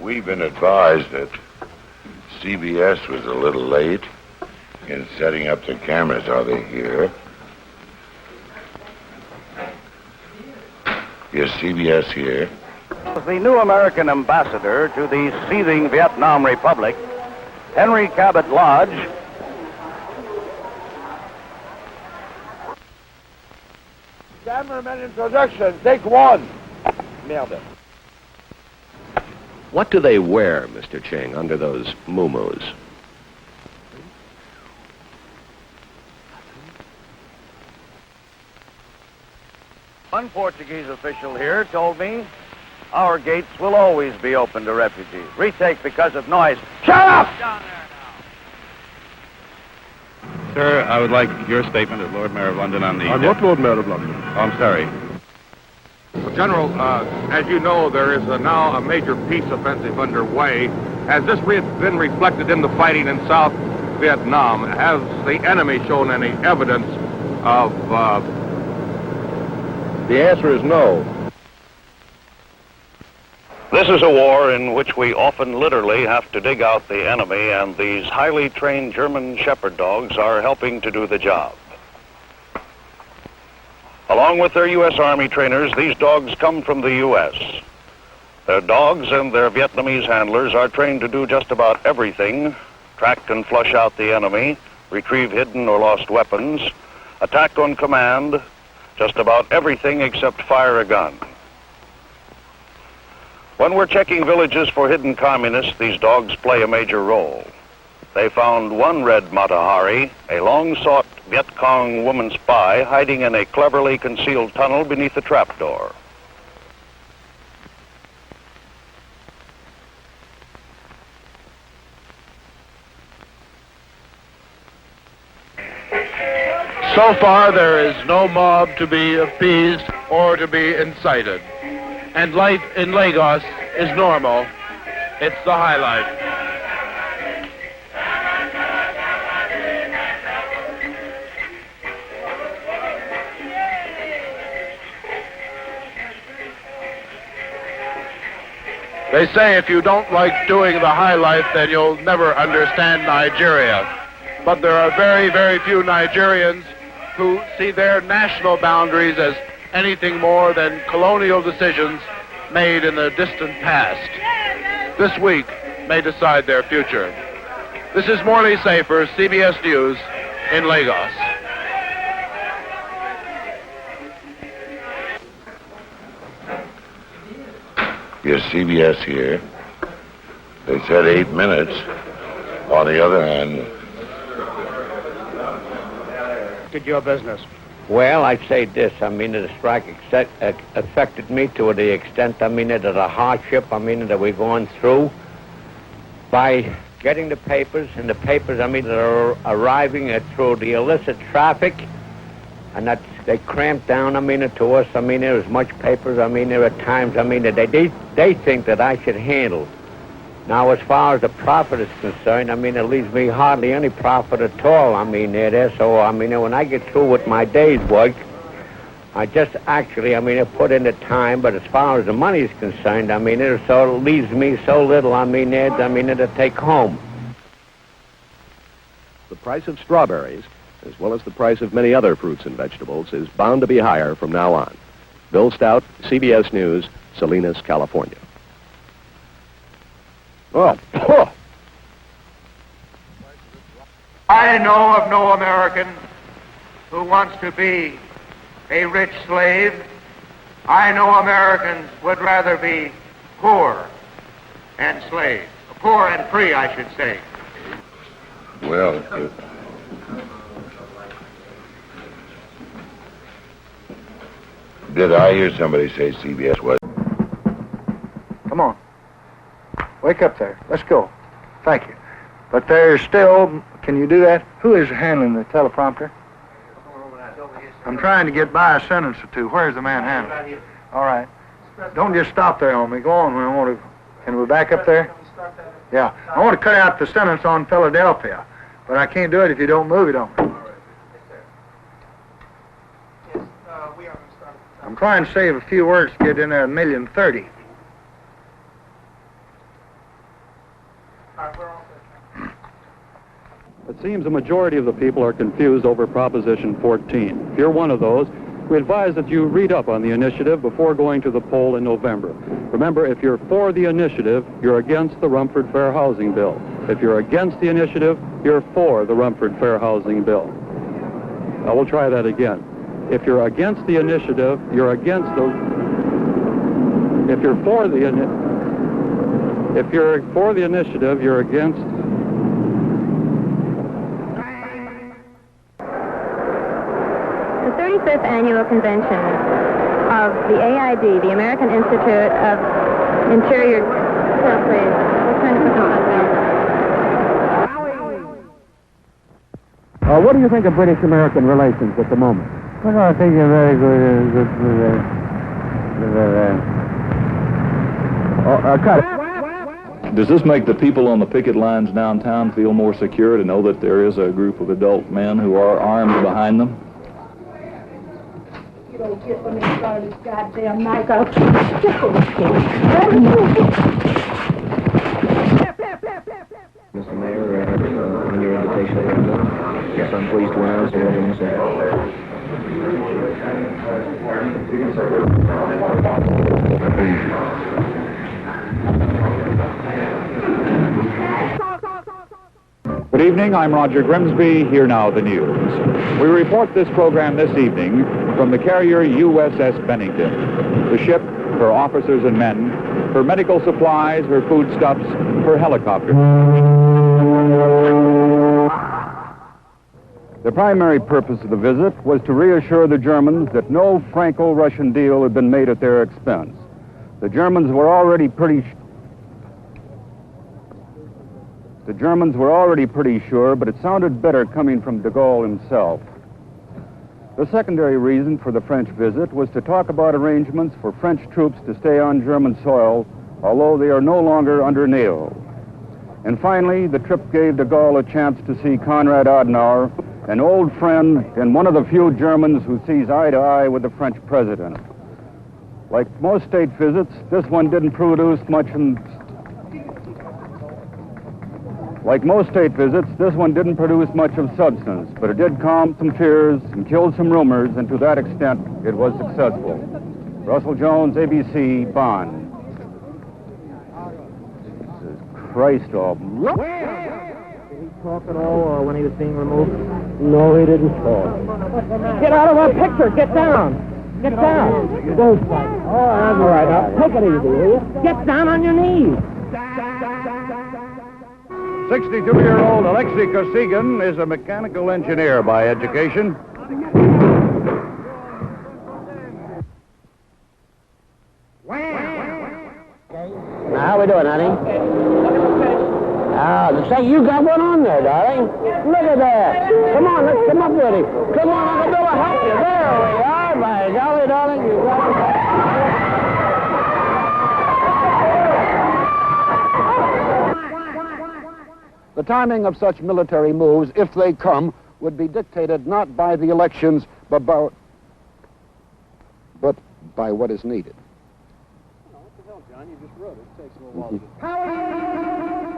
We've been advised that CBS was a little late in setting up the cameras. Are they here? Is CBS here? The new American ambassador to the seething Vietnam Republic, Henry Cabot Lodge. Cameraman introduction, take one. Nailed it. What do they wear, Mr. Ching, under those muumuus? One Portuguese official here told me our gates will always be open to refugees. Retake because of noise. Shut up! Down there now. Sir, I would like your statement as Lord Mayor of London on the... I'm not Lord Mayor of London. Oh, I'm sorry. Well, General, as you know, there is now a major peace offensive underway. Has this been reflected in the fighting in South Vietnam? Has the enemy shown any evidence of... The answer is no. This is a war in which we often literally have to dig out the enemy, and these highly trained German shepherd dogs are helping to do the job. Along with their U.S. Army trainers, these dogs come from the U.S. Their dogs and their Vietnamese handlers are trained to do just about everything: track and flush out the enemy, retrieve hidden or lost weapons, attack on command, just about everything except fire a gun. When we're checking villages for hidden communists, these dogs play a major role. They found one red Matahari, a long-sought Viet Cong woman spy, hiding in a cleverly concealed tunnel beneath a trapdoor. So far, there is no mob to be appeased or to be incited. And life in Lagos is normal. It's the highlight. They say if you don't like doing the highlight, then you'll never understand Nigeria. But there are very, very few Nigerians who see their national boundaries as anything more than colonial decisions made in the distant past. This week may decide their future. This is Morley Safer, CBS News in Lagos. Is CBS here? They said 8 minutes. On the other hand... Did your business? Well, I'd say this. I mean, the strike affected me to the extent, I mean, that the hardship, I mean, that we're going through by getting the papers, and the papers, I mean, that are arriving through the illicit traffic, and that they cramp down, I mean, to us. I mean, there is much papers, I mean, there are times, I mean, that they think that I should handle. Now, as far as the profit is concerned, I mean, it leaves me hardly any profit at all. I mean, there. So, I mean, when I get through with my day's work, I just actually, I mean, I put in the time. But as far as the money is concerned, I mean, it leaves me so little. I mean, to take home. The price of strawberries, as well as the price of many other fruits and vegetables, is bound to be higher from now on. Bill Stout, CBS News, Salinas, California. Oh. I know of no American who wants to be a rich slave. I know Americans would rather be poor and slave. Poor and free, I should say. Well, did I hear somebody say CBS was? Come on. Wake up there. Let's go. Thank you. But there's still... Can you do that? Who is handling the teleprompter? I'm trying to get by a sentence or two. Where's the man handling? All right. Don't just stop there on me. Go on when I want to... Can we back up there? Yeah. I want to cut out the sentence on Philadelphia. But I can't do it if you don't move it on me. I'm trying to save a few words to get in there 1,030,000. It seems a majority of the people are confused over Proposition 14. If you're one of those, we advise that you read up on the initiative before going to the poll in November. Remember, if you're for the initiative, you're against the Rumford Fair Housing Bill. If you're against the initiative, you're for the Rumford Fair Housing Bill. I will try that again. If you're against the initiative, you're against the... If you're for the initiative, you're against... The 35th Annual Convention of the AID, the American Institute of Interior... Please. What kind of What do you think of British-American relations at the moment? Well, I think they're very good. Cut it. Does this make the people on the picket lines downtown feel more secure to know that there is a group of adult men who are armed behind them? You don't get when they start this goddamn knife out. Mr. Mayor, on your invitation, yes, I'm pleased to announce that Good evening, I'm Roger Grimsby. Here now the news. We report this program this evening from the carrier USS Bennington. The ship, her officers and men, her medical supplies, her foodstuffs, her helicopter. The primary purpose of the visit was to reassure the Germans that no Franco-Russian deal had been made at their expense. The Germans were already pretty sure, but it sounded better coming from de Gaulle himself. The secondary reason for the French visit was to talk about arrangements for French troops to stay on German soil, although they are no longer under NATO. And finally, the trip gave de Gaulle a chance to see Konrad Adenauer, an old friend and one of the few Germans who sees eye to eye with the French president. Like most state visits, this one didn't produce much of substance, but it did calm some fears and kill some rumors, and to that extent, it was successful. Russell Jones, ABC, Bonn. Jesus Christ, all... Did he talk at all when he was being removed? No, he didn't talk. Get out of our picture! Get down! Get down! Don't fight. Oh, that's all right. Now, take it easy, will you? Get down on your knees! 62-year-old Alexei Kosygin is a mechanical engineer by education. Now, how we doing, honey? Say, you got one on there, darling. Look at that. Come on, let's come up with him. Come on, Uncle Bill will help you. There we are, by golly, darling. You got it. The timing of such military moves, if they come, would be dictated not by the elections, but by what is needed.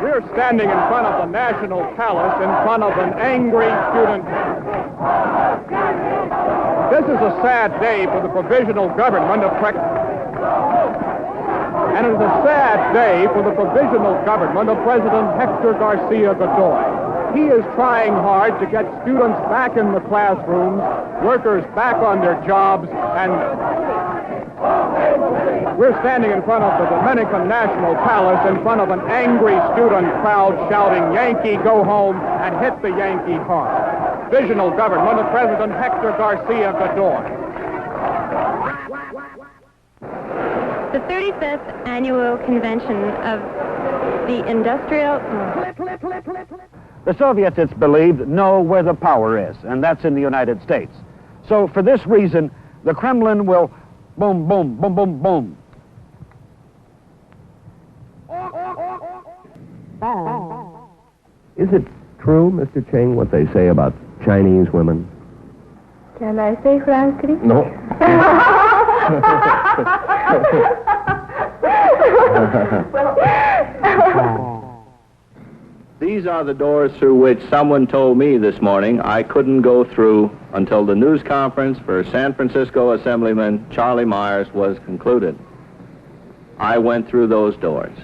We're standing in front of the National Palace in front of an angry student. This is a sad day for the provisional government of And it is a sad day for the provisional government of President Hector Garcia Godoy. He is trying hard to get students back in the classrooms, workers back on their jobs, and we're standing in front of the Dominican National Palace in front of an angry student crowd shouting, "Yankee, go home," and hit the Yankee hard. Provisional government of President Hector Garcia Godoy. The 35th Annual Convention of the Industrial... The Soviets, it's believed, know where the power is, and that's in the United States. So for this reason, the Kremlin will boom, boom, boom, boom, boom. Is it true, Mr. Ching, what they say about Chinese women? Can I say frankly? No. These are the doors through which someone told me this morning I couldn't go through until the news conference for San Francisco Assemblyman Charlie Myers was concluded. I went through those doors.